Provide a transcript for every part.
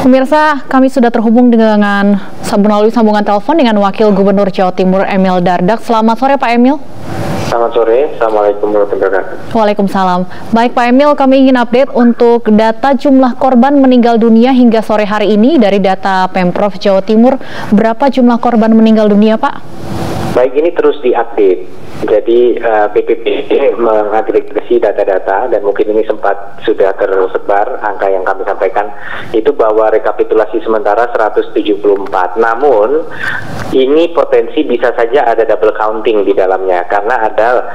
Pemirsa, kami sudah terhubung dengan melalui sambungan telepon dengan Wakil Gubernur Jawa Timur Emil Dardak. Selamat sore Pak Emil. Selamat sore, Assalamualaikum warahmatullahi wabarakatuh. Waalaikumsalam. Baik Pak Emil, kami ingin update untuk data jumlah korban meninggal dunia hingga sore hari ini dari data Pemprov Jawa Timur. Berapa jumlah korban meninggal dunia Pak? Baik, ini terus diupdate. Jadi BPBD mengagregasi data-data dan mungkin ini sempat sudah tersebar angka yang kami sampaikan itu bahwa rekapitulasi sementara 174. Namun ini potensi bisa saja ada double counting di dalamnya karena ada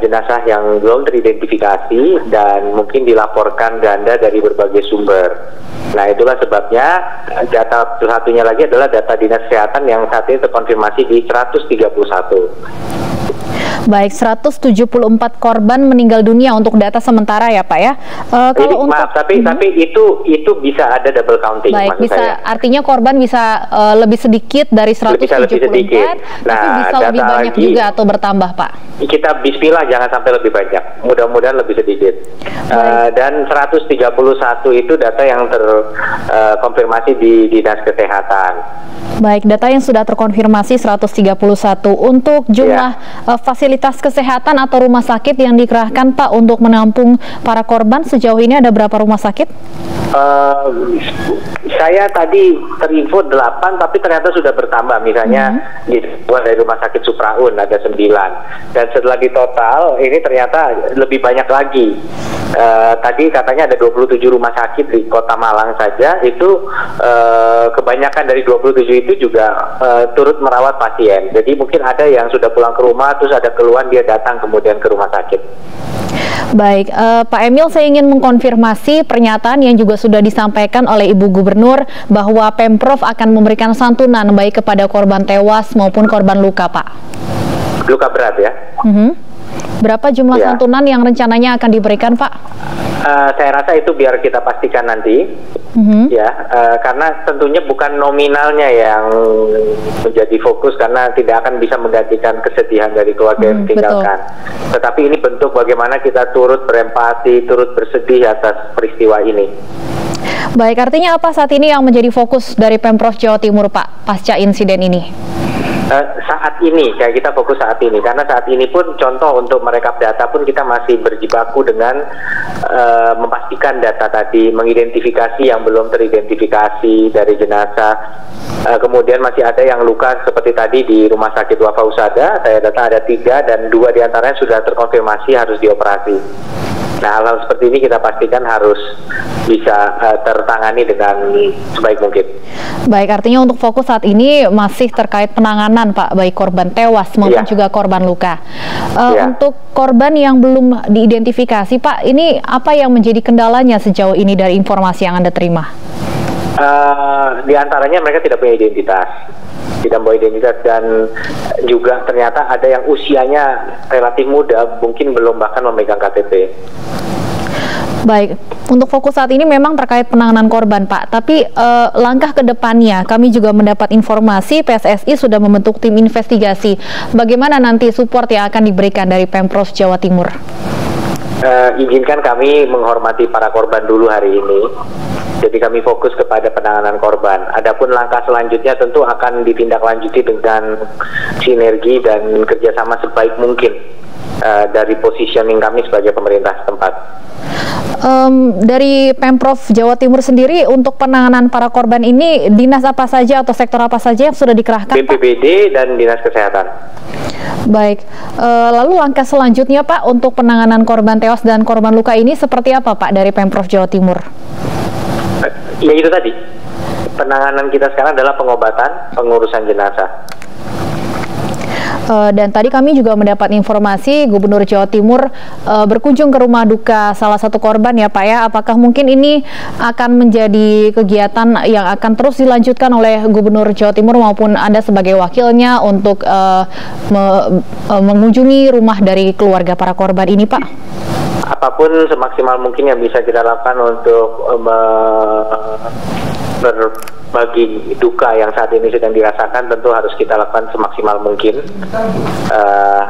jenazah yang belum teridentifikasi dan mungkin dilaporkan ganda dari berbagai sumber. Nah, itulah sebabnya data satunya lagi adalah data Dinas Kesehatan yang saat ini terkonfirmasi di 131. Baik, 174 korban meninggal dunia untuk data sementara ya Pak ya. Kalau maaf, tapi itu bisa ada double counting. Baik, bisa saya. Artinya korban bisa lebih sedikit dari 174, tapi bisa lebih banyak lagi, juga atau bertambah Pak? Kita bismillah jangan sampai lebih banyak, mudah-mudahan lebih sedikit. Dan 131 itu data yang terkonfirmasi di Dinas Kesehatan. Baik, data yang sudah terkonfirmasi 131. Untuk jumlah fasilitas kesehatan atau rumah sakit yang dikerahkan Pak untuk menampung para korban sejauh ini ada berapa rumah sakit? Saya tadi terinfo 8 tapi ternyata sudah bertambah, misalnya dari rumah sakit Supraun ada 9 dan setelah ditotal ini ternyata lebih banyak lagi. Tadi katanya ada 27 rumah sakit di Kota Malang saja, itu kebanyakan dari 27 itu juga turut merawat pasien. Jadi mungkin ada yang sudah pulang ke rumah terus ada keluhan dia datang kemudian ke rumah sakit. Baik, Pak Emil, saya ingin mengkonfirmasi pernyataan yang juga sudah disampaikan oleh Ibu Gubernur bahwa Pemprov akan memberikan santunan baik kepada korban tewas maupun korban luka, Pak. Luka berat ya? Berapa jumlah santunan yang rencananya akan diberikan, Pak? Saya rasa itu biar kita pastikan nanti, karena tentunya bukan nominalnya yang menjadi fokus karena tidak akan bisa menggantikan kesedihan dari keluarga yang ditinggalkan. Tetapi ini bentuk bagaimana kita turut berempati, turut bersedih atas peristiwa ini. Baik, artinya apa saat ini yang menjadi fokus dari Pemprov Jawa Timur, Pak, pasca insiden ini? Saat ini, kita fokus saat ini, karena saat ini pun contoh untuk merekap data pun kita masih berjibaku dengan memastikan data tadi, mengidentifikasi yang belum teridentifikasi dari jenazah, kemudian masih ada yang luka seperti tadi di Rumah Sakit Wafa Husada, saya data ada 3 dan 2 diantaranya sudah terkonfirmasi harus dioperasi. Nah, hal-hal seperti ini kita pastikan harus bisa tertangani dengan sebaik mungkin. Baik, artinya untuk fokus saat ini masih terkait penanganan Pak, baik korban tewas maupun juga korban luka. Untuk korban yang belum diidentifikasi Pak, ini apa yang menjadi kendalanya sejauh ini dari informasi yang Anda terima? Di antaranya mereka tidak punya identitas. Tidak membawa identitas dan juga ternyata ada yang usianya relatif muda, mungkin belum bahkan memegang KTP. Baik, untuk fokus saat ini memang terkait penanganan korban Pak, tapi langkah ke depannya kami juga mendapat informasi PSSI sudah membentuk tim investigasi. Bagaimana nanti support yang akan diberikan dari Pemprov Jawa Timur? Izinkan kami menghormati para korban dulu hari ini. Jadi kami fokus kepada penanganan korban. Adapun langkah selanjutnya tentu akan ditindaklanjuti dengan sinergi dan kerjasama sebaik mungkin dari positioning kami sebagai pemerintah setempat. Dari Pemprov Jawa Timur sendiri untuk penanganan para korban ini dinas apa saja atau sektor apa saja yang sudah dikerahkan? BPBD dan Dinas Kesehatan. Baik, lalu langkah selanjutnya Pak untuk penanganan korban tewas dan korban luka ini seperti apa Pak dari Pemprov Jawa Timur? Ya itu tadi, penanganan kita sekarang adalah pengobatan, pengurusan jenazah. Dan tadi kami juga mendapat informasi Gubernur Jawa Timur berkunjung ke rumah duka salah satu korban ya Pak ya. Apakah mungkin ini akan menjadi kegiatan yang akan terus dilanjutkan oleh Gubernur Jawa Timur maupun Anda sebagai wakilnya untuk mengunjungi rumah dari keluarga para korban ini Pak? Apapun semaksimal mungkin yang bisa kita lakukan untuk berbagi duka yang saat ini sedang dirasakan, tentu harus kita lakukan semaksimal mungkin.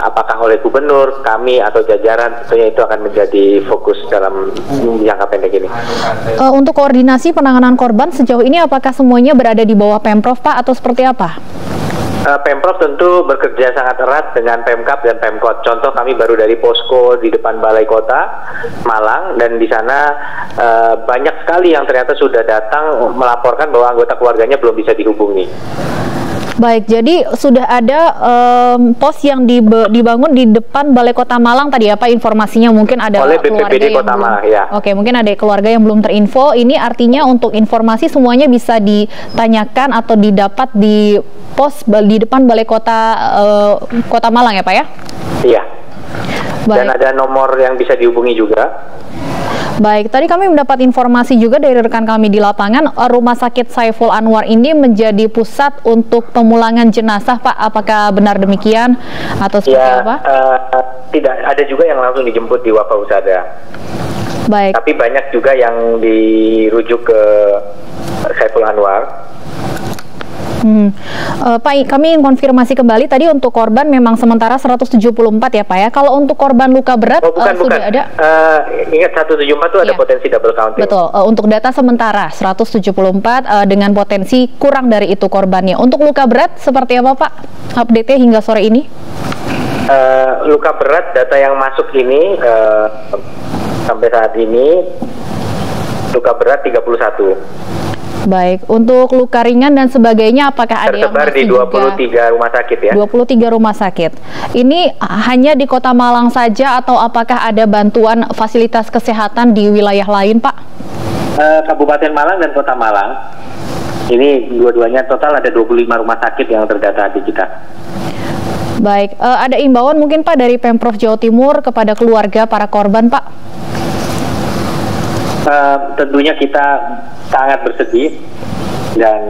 Apakah oleh gubernur, kami, atau jajaran, tentunya itu akan menjadi fokus dalam jangka pendek ini. Untuk koordinasi penanganan korban sejauh ini apakah semuanya berada di bawah Pemprov, Pak, atau seperti apa? Pemprov tentu bekerja sangat erat dengan Pemkab dan Pemkot. Contoh, kami baru dari posko di depan Balai Kota Malang, dan di sana banyak sekali yang ternyata sudah datang melaporkan bahwa anggota keluarganya belum bisa dihubungi. Baik, jadi sudah ada pos yang dibangun di depan Balai Kota Malang tadi, apa informasinya? Mungkin ada oleh keluarga BPBD yang Kota belum, Malang, ya. Oke, mungkin ada keluarga yang belum terinfo. Ini artinya untuk informasi semuanya bisa ditanyakan atau didapat di pos di depan Balai Kota Kota Malang ya, Pak ya? Iya. Baik. Dan ada nomor yang bisa dihubungi juga. Baik, tadi kami mendapat informasi juga dari rekan kami di lapangan, Rumah Sakit Saiful Anwar ini menjadi pusat untuk pemulangan jenazah, Pak. Apakah benar demikian atau seperti apa? Tidak, ada juga yang langsung dijemput di Wafa Husada. Baik. Tapi banyak juga yang dirujuk ke Saiful Anwar. Pak, kami ingin konfirmasi kembali tadi untuk korban memang sementara 174 ya, Pak ya. Kalau untuk korban luka berat sudah ada? Ingat 174 itu ada potensi double counting. Betul. Untuk data sementara 174 dengan potensi kurang dari itu korbannya. Untuk luka berat seperti apa, Pak? Update-nya hingga sore ini? Luka berat data yang masuk ini sampai saat ini luka berat 31. Baik, untuk luka ringan dan sebagainya apakah ada yang masih tersebar di 23 rumah sakit ya? 23 rumah sakit. Ini hanya di Kota Malang saja atau apakah ada bantuan fasilitas kesehatan di wilayah lain, Pak? Kabupaten Malang dan Kota Malang. Ini dua-duanya total ada 25 rumah sakit yang terdata di kita. Baik, ada imbauan mungkin Pak dari Pemprov Jawa Timur kepada keluarga para korban, Pak? Tentunya kita sangat bersedih dan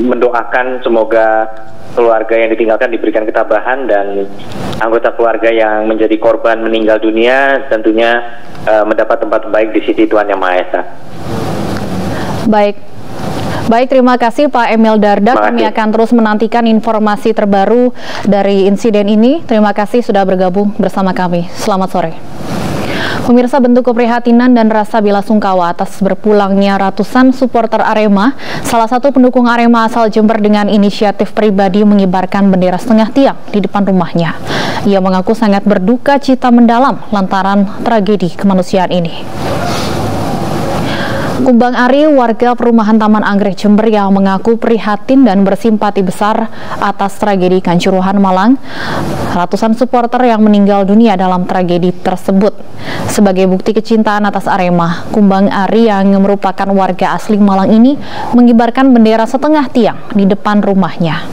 mendoakan semoga keluarga yang ditinggalkan diberikan ketabahan, dan anggota keluarga yang menjadi korban meninggal dunia tentunya mendapat tempat baik di sisi Tuhan Yang Maha Esa. Baik, terima kasih Pak Emil Dardak. Kami akan terus menantikan informasi terbaru dari insiden ini. Terima kasih sudah bergabung bersama kami. Selamat sore. Pemirsa, bentuk keprihatinan dan rasa bela sungkawa atas berpulangnya ratusan supporter Arema, salah satu pendukung Arema asal Jember dengan inisiatif pribadi mengibarkan bendera setengah tiang di depan rumahnya. Ia mengaku sangat berduka cita mendalam lantaran tragedi kemanusiaan ini. Kumbang Ari, warga perumahan Taman Anggrek Jember yang mengaku prihatin dan bersimpati besar atas tragedi Kanjuruhan Malang. Ratusan supporter yang meninggal dunia dalam tragedi tersebut. Sebagai bukti kecintaan atas Arema, Kumbang Ari yang merupakan warga asli Malang ini mengibarkan bendera setengah tiang di depan rumahnya.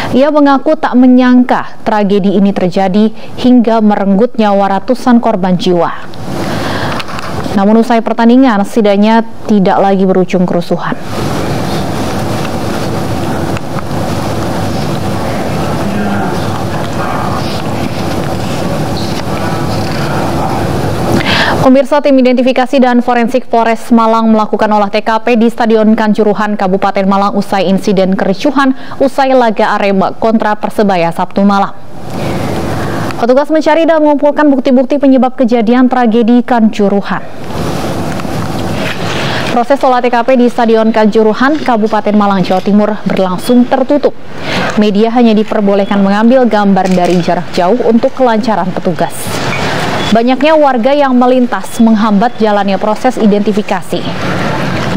Ia mengaku tak menyangka tragedi ini terjadi hingga merenggut nyawa ratusan korban jiwa. Namun usai pertandingan, setidaknya tidak lagi berujung kerusuhan. Pemirsa, tim identifikasi dan forensik Polres Malang melakukan olah TKP di Stadion Kanjuruhan, Kabupaten Malang usai insiden kericuhan usai laga Arema kontra Persebaya Sabtu malam. Petugas mencari dan mengumpulkan bukti-bukti penyebab kejadian tragedi Kanjuruhan. Proses olah TKP di Stadion Kanjuruhan, Kabupaten Malang, Jawa Timur berlangsung tertutup. Media hanya diperbolehkan mengambil gambar dari jarak jauh untuk kelancaran petugas. Banyaknya warga yang melintas menghambat jalannya proses identifikasi.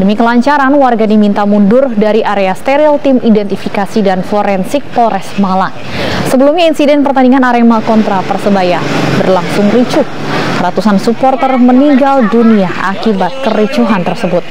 Demi kelancaran, warga diminta mundur dari area steril tim identifikasi dan forensik Polres Malang. Sebelumnya insiden pertandingan Arema kontra Persebaya berlangsung ricuh. Ratusan supporter meninggal dunia akibat kericuhan tersebut.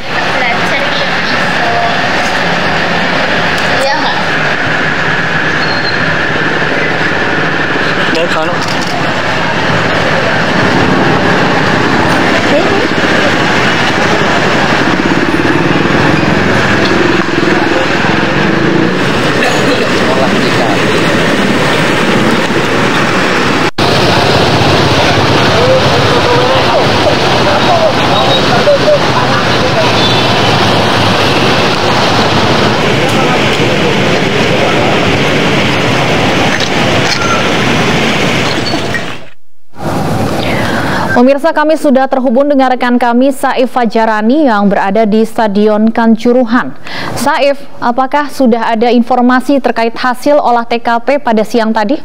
Pemirsa, kami sudah terhubung dengan rekan kami Saif Fajarani yang berada di Stadion Kanjuruhan. Saif, apakah sudah ada informasi terkait hasil olah TKP pada siang tadi?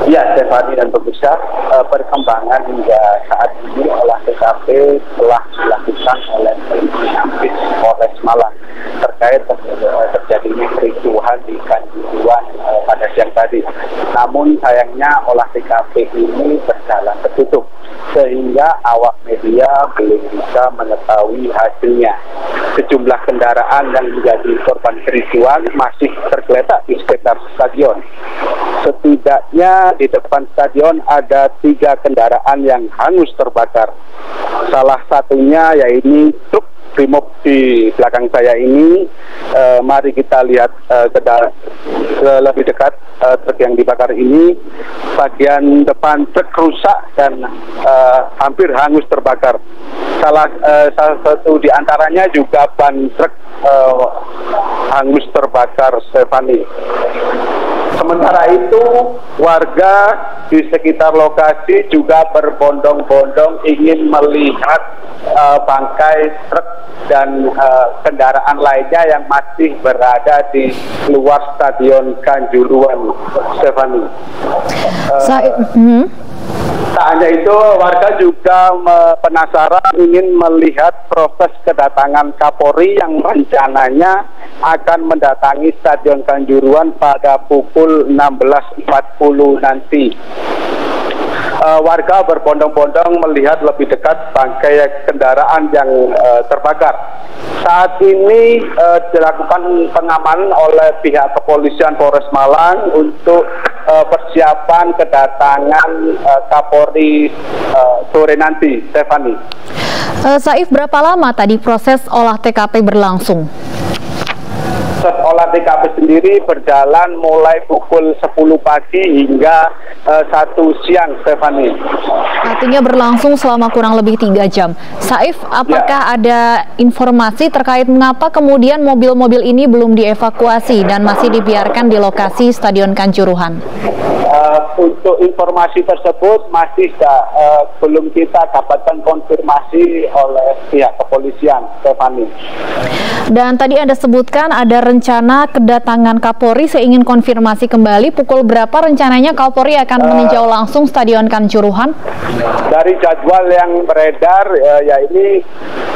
Ya, Stefani dan pemirsa, perkembangan hingga saat ini olah TKP telah dilakukan oleh Polres Malang terkait terjadinya kericuhan di Kanjuruhan pada siang tadi. Namun sayangnya olah TKP ini berjalan tertutup sehingga awak media belum bisa mengetahui hasilnya. Sejumlah kendaraan yang menjadi korban kericuhan masih tergeletak di sekitar stadion. Setidaknya di depan stadion ada 3 kendaraan yang hangus terbakar. Salah satunya yaitu truk Brimob di belakang saya ini. Mari kita lihat lebih dekat truk yang dibakar ini. Bagian depan truk rusak dan hampir hangus terbakar. Salah satu di antaranya juga ban truk hangus terbakar, Stefani. Sementara itu, warga di sekitar lokasi juga berbondong-bondong ingin melihat bangkai truk dan kendaraan lainnya yang masih berada di luar Stadion Kanjuruhan, Stefani. Tak hanya itu, warga juga penasaran ingin melihat proses kedatangan Kapolri yang rencananya akan mendatangi Stadion Kanjuruhan pada pukul 16.40 nanti. Warga berbondong-bondong melihat lebih dekat bangkai kendaraan yang terbakar. Saat ini dilakukan pengamanan oleh pihak kepolisian Polres Malang untuk persiapan kedatangan Kapolri sore nanti, Stefani. Saif, berapa lama tadi proses olah TKP berlangsung? Proses olah TKP sendiri berjalan mulai pukul 10 pagi hingga 1 siang, Stefani. Artinya berlangsung selama kurang lebih 3 jam. Saif, apakah ada informasi terkait mengapa kemudian mobil-mobil ini belum dievakuasi dan masih dibiarkan di lokasi Stadion Kanjuruhan? Untuk informasi tersebut masih belum kita dapatkan konfirmasi oleh pihak kepolisian, Stefani. Dan tadi Anda sebutkan ada rencana kedatangan Kapolri. Saya ingin konfirmasi kembali pukul berapa rencananya Kapolri akan meninjau langsung Stadion Kanjuruhan? Dari jadwal yang beredar, ini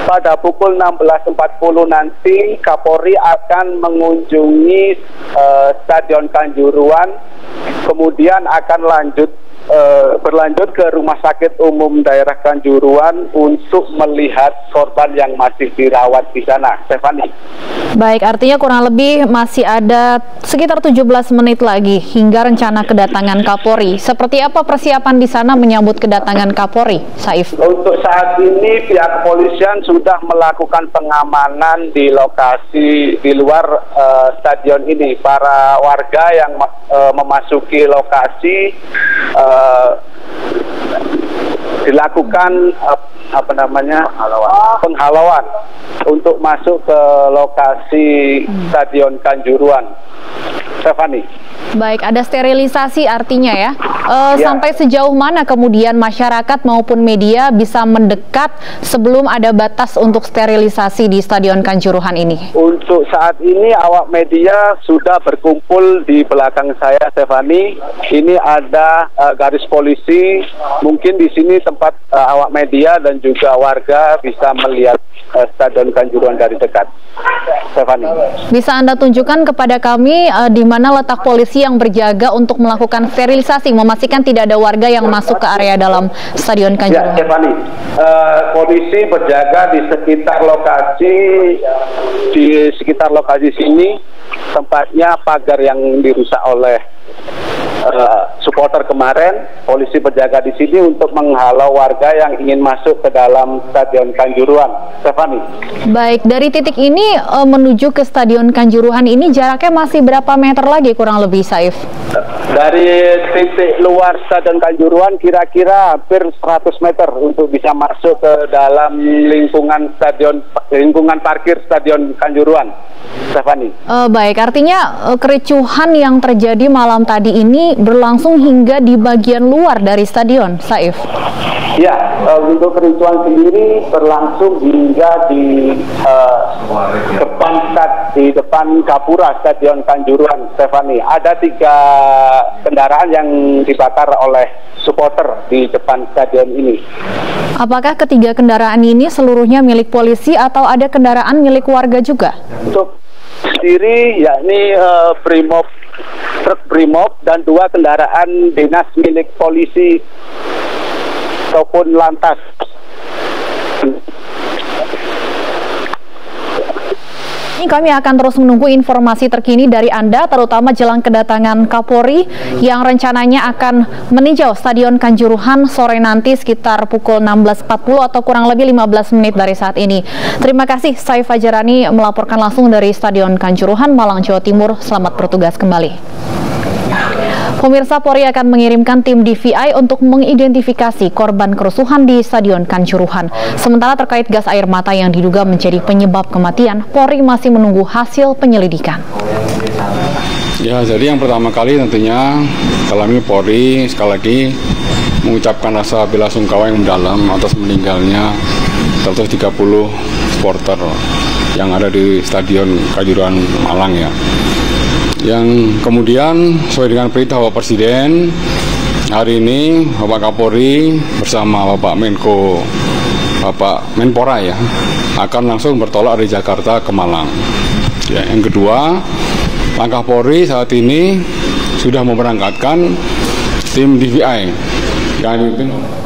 pada pukul 16.40 nanti Kapolri akan mengunjungi Stadion Kanjuruhan, kemudian akan berlanjut ke Rumah Sakit Umum Daerah Kanjuruhan untuk melihat korban yang masih dirawat di sana, Stefani. Baik, artinya kurang lebih masih ada sekitar 17 menit lagi hingga rencana kedatangan Kapolri. Seperti apa persiapan di sana menyambut kedatangan Kapolri, Saif? Untuk saat ini pihak kepolisian sudah melakukan pengamanan di lokasi di luar stadion ini. Para warga yang memasuki lokasi dilakukan penghalauan untuk masuk ke lokasi Stadion Kanjuruhan, Stefani. Baik, ada sterilisasi artinya ya. Sampai sejauh mana kemudian masyarakat maupun media bisa mendekat sebelum ada batas untuk sterilisasi di Stadion Kanjuruhan ini? Untuk saat ini awak media sudah berkumpul di belakang saya, Stefani. Ini ada garis polisi. Mungkin di sini tempat awak media dan juga warga bisa melihat Stadion Kanjuruhan dari dekat, Stefani. Bisa Anda tunjukkan kepada kami di mana letak polisi yang berjaga untuk melakukan sterilisasi, memastikan tidak ada warga yang masuk ke area dalam Stadion Kanjuruhan? Ya, Stefani. Polisi berjaga di sekitar lokasi sini, tempatnya pagar yang dirusak oleh supporter kemarin. Polisi berjaga di sini untuk menghalau warga yang ingin masuk ke dalam Stadion Kanjuruhan, Stefani. Baik, dari titik ini menuju ke Stadion Kanjuruhan ini jaraknya masih berapa meter lagi kurang lebih, Saif? Dari titik luar Stadion Kanjuruhan kira-kira hampir 100 meter untuk bisa masuk ke dalam lingkungan parkir Stadion Kanjuruhan, Stefani. Baik, artinya kericuhan yang terjadi malam tadi ini berlangsung hingga di bagian luar dari stadion, Saif? Ya, untuk kericuan sendiri berlangsung hingga di depan Gapura Stadion Kanjuruhan, Stefani. Ada 3 kendaraan yang dibakar oleh supporter di depan stadion ini. Apakah ketiga kendaraan ini seluruhnya milik polisi atau ada kendaraan milik warga juga? Untuk sendiri yakni truk Brimob dan 2 kendaraan dinas milik polisi ataupun lantas. Ini kami akan terus menunggu informasi terkini dari Anda, terutama jelang kedatangan Kapolri yang rencananya akan meninjau Stadion Kanjuruhan sore nanti sekitar pukul 16.40 atau kurang lebih 15 menit dari saat ini. Terima kasih, saya Fajarani melaporkan langsung dari Stadion Kanjuruhan, Malang, Jawa Timur. Selamat bertugas kembali. Pemirsa, Polri akan mengirimkan tim DVI untuk mengidentifikasi korban kerusuhan di Stadion Kanjuruhan. Sementara terkait gas air mata yang diduga menjadi penyebab kematian, Polri masih menunggu hasil penyelidikan. Ya, jadi yang pertama kali tentunya kami Polri sekali lagi mengucapkan rasa bela sungkawa yang mendalam atas meninggalnya 130 supporter yang ada di Stadion Kanjuruhan Malang ya. Yang kemudian sesuai dengan perintah Bapak Presiden, hari ini Bapak Kapolri bersama Bapak Menko, Bapak Menpora ya, akan langsung bertolak dari Jakarta ke Malang. Ya, yang kedua, langkah Polri saat ini sudah memberangkatkan tim DVI yang dipimpin.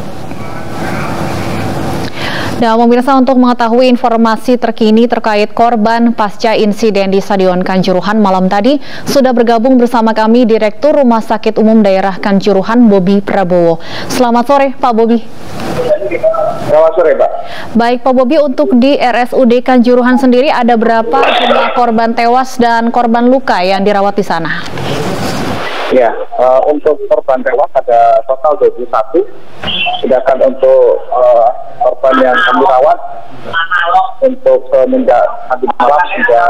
Nah, pemirsa, untuk mengetahui informasi terkini terkait korban pasca insiden di Stadion Kanjuruhan malam tadi, sudah bergabung bersama kami Direktur Rumah Sakit Umum Daerah Kanjuruhan, Bobi Prabowo. Selamat sore, Pak Bobi. Selamat sore, Pak. Baik, Pak Bobi, untuk di RSUD Kanjuruhan sendiri ada berapa jumlah korban tewas dan korban luka yang dirawat di sana? Ya, untuk korban tewas ada total 21, sedangkan untuk korban yang kami rawat untuk semenjak tadi malam hingga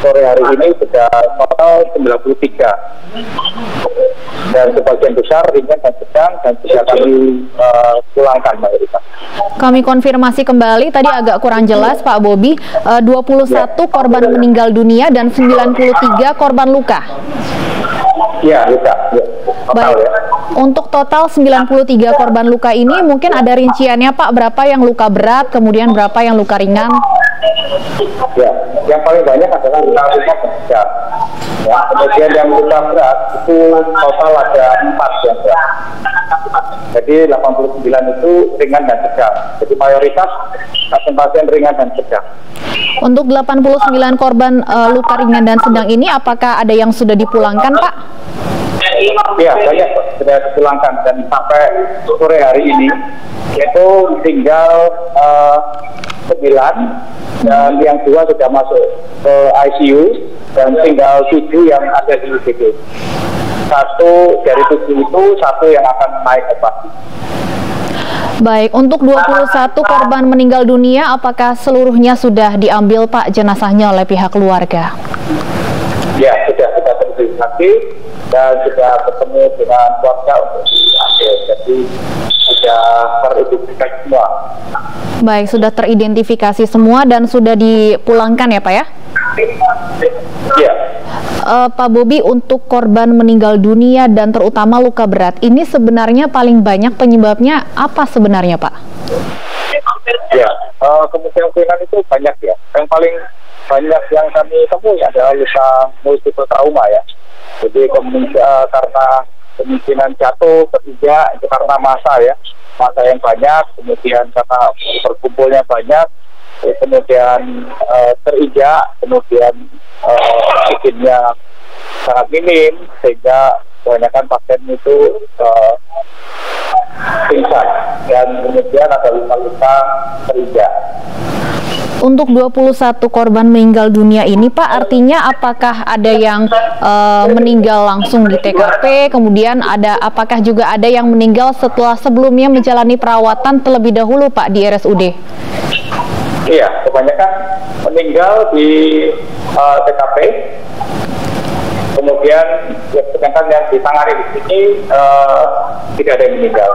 sore hari ini sudah total 93, dan sebagian besar ringan dan sedang dan sudah kami pulangkan mayoritas. Kami konfirmasi kembali, tadi agak kurang jelas Pak Bobi, 21 korban meninggal dunia dan 93 korban luka. Ya, luka. Ya, baik. Ya. Untuk total 93 korban luka ini mungkin ada rinciannya Pak, berapa yang luka berat, kemudian berapa yang luka ringan? Ya, yang paling banyak adalah luka ringan dan sedang. Ya, kemudian yang luka berat itu total ada 4 yang berat. Jadi 89 itu ringan dan sedang. Jadi mayoritas pasien-pasien ringan dan sedang. Untuk 89 korban luka ringan dan sedang ini, apakah ada yang sudah dipulangkan, Pak? Ya, banyak sudah dipulangkan, dan sampai sore hari ini itu tinggal 9, dan yang 2 sudah masuk ke ICU, dan tinggal 7 yang ada di UGD. 1 dari 7 itu 1 yang akan naik operasi. Baik, untuk 21 korban meninggal dunia, apakah seluruhnya sudah diambil Pak jenazahnya oleh pihak keluarga? Ya, sudah kita verifikasi dan sudah bertemu dengan keluarga untuk diambil. Jadi sudah teridentifikasi semua. Baik, sudah teridentifikasi semua dan sudah dipulangkan ya Pak ya? Iya. Pak Bobi, untuk korban meninggal dunia dan terutama luka berat, ini sebenarnya paling banyak penyebabnya apa sebenarnya Pak? Ya, kemungkinan itu banyak ya. Yang paling banyak yang kami temui adalah luka multiple trauma ya. Jadi karena kemungkinan jatuh, terinjak, itu karena massa ya. Massa yang banyak, kemudian karena berkumpulnya banyak, kemudian terinjak, kemudian oksigennya sangat minim, sehingga kebanyakan pasien itu pingsan, dan kemudian ada luka-luka terinjak. Untuk 21 korban meninggal dunia ini Pak, artinya apakah ada yang meninggal langsung di TKP, kemudian apakah juga ada yang meninggal setelah sebelumnya menjalani perawatan terlebih dahulu Pak di RSUD? Iya, kebanyakan meninggal di TKP, kemudian sedangkan yang ditangani di sini tidak ada yang meninggal.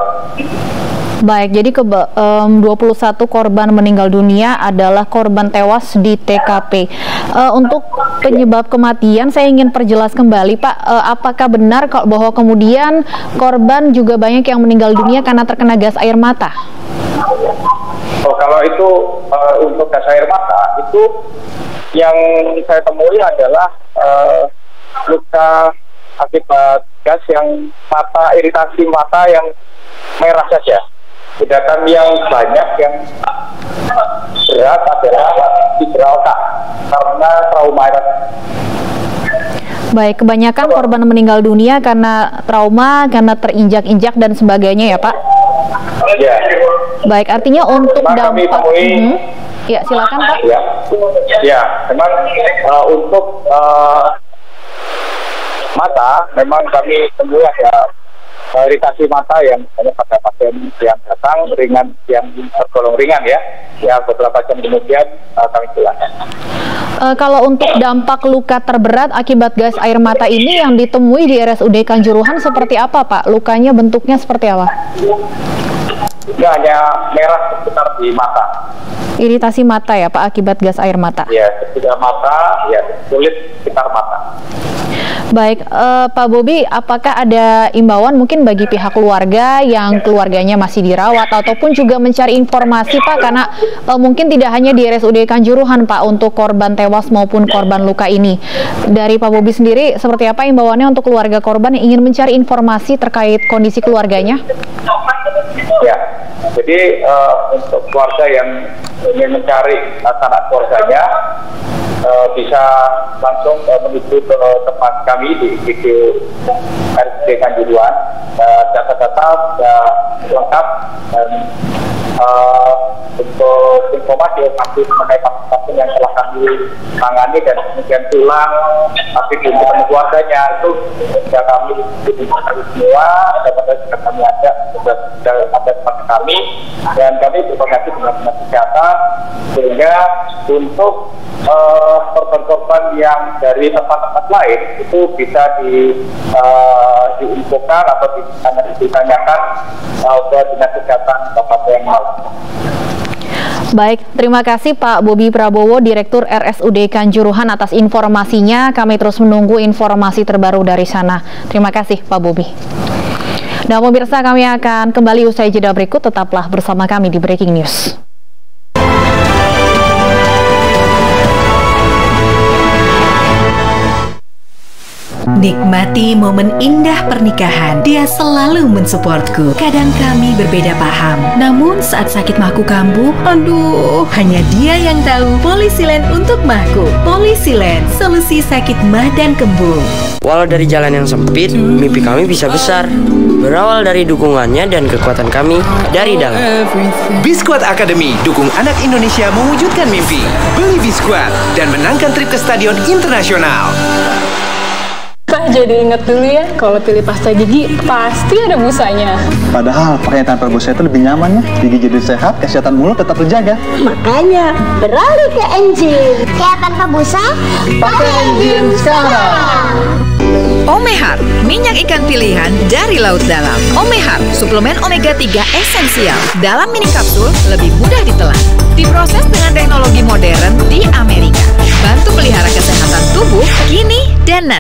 Baik, jadi 21 korban meninggal dunia adalah korban tewas di TKP. Untuk penyebab kematian, saya ingin perjelas kembali, Pak. Apakah benar bahwa kemudian korban juga banyak yang meninggal dunia karena terkena gas air mata? Oh, kalau itu untuk gas air mata, itu yang saya temui adalah luka akibat gas yang mata, iritasi mata yang merah saja. Sedangkan yang banyak yang berat adalah cedera otak karena trauma. Baik, kebanyakan korban meninggal dunia karena trauma, karena terinjak-injak dan sebagainya ya, Pak? Ya. Baik, artinya untuk dampak... Ya, silakan, Pak. Ya, memang untuk mata, memang kami temui ada iritasi mata yang hanya pada pasien yang datang ringan, yang tergolong ringan ya, yang beberapa jam kemudian kami pulang. Kalau untuk dampak luka terberat akibat gas air mata ini yang ditemui di RSUD Kanjuruhan seperti apa, Pak? Lukanya bentuknya seperti apa? Ya, hanya merah sekitar di mata. Iritasi mata ya, Pak, akibat gas air mata? Ya, sekitar mata, ya kulit sekitar mata. Baik, Pak Bobi, apakah ada imbauan mungkin bagi pihak keluarga yang keluarganya masih dirawat ataupun juga mencari informasi, Pak, karena mungkin tidak hanya di RSUD Kanjuruhan, Pak, untuk korban tewas maupun korban luka ini. Dari Pak Bobi sendiri, seperti apa imbauannya untuk keluarga korban yang ingin mencari informasi terkait kondisi keluarganya? Ya, jadi untuk keluarga yang ingin mencari sanak keluarganya, bisa langsung menuju ke tempat kami di IGD RSUD Kanjuruhan. Data-data sudah lengkap dan untuk informasi mengenai pasien yang telah kami tangani dan kemudian pulang tapi belum ketemu keluarganya, itu sudah kami semua, data-data sudah kami ada, sudah ada tempat kami, dan kami berkoordinasi dengan dinas kesehatan sehingga untuk korban-korban yang dari tempat-tempat lain itu bisa diinfokan atau ditanyakan ke dinas kesehatan Kabupaten Malang. Baik, terima kasih Pak Bobi Prabowo, Direktur RSUD Kanjuruhan atas informasinya. Kami terus menunggu informasi terbaru dari sana. Terima kasih Pak Bobi. Nah, pemirsa, kami akan kembali usai jeda berikut. Tetaplah bersama kami di Breaking News. Nikmati momen indah pernikahan. Dia selalu mensupportku. Kadang kami berbeda paham, namun saat sakit mahku kambuh, aduh, hanya dia yang tahu. Polisilen untuk mahku. Polisilen, solusi sakit mah dan kembung. Walau dari jalan yang sempit, mimpi kami bisa besar. Berawal dari dukungannya dan kekuatan kami dari dalam. Biskuat Academy dukung anak Indonesia mewujudkan mimpi. Beli Biskuat dan menangkan trip ke stadion internasional. Pak, jadi inget dulu ya, kalau pilih pasta gigi pasti ada busanya. Padahal pakai tanpa busa itu lebih nyaman ya. Gigi jadi sehat, kesehatan mulut tetap terjaga. Makanya beralih ke Enzim. Sehat tanpa busa, pakai Enzim sekarang. Omehar, minyak ikan pilihan dari laut dalam. Omehar, suplemen omega 3 esensial. Dalam mini kapsul, lebih mudah ditelan. Tipe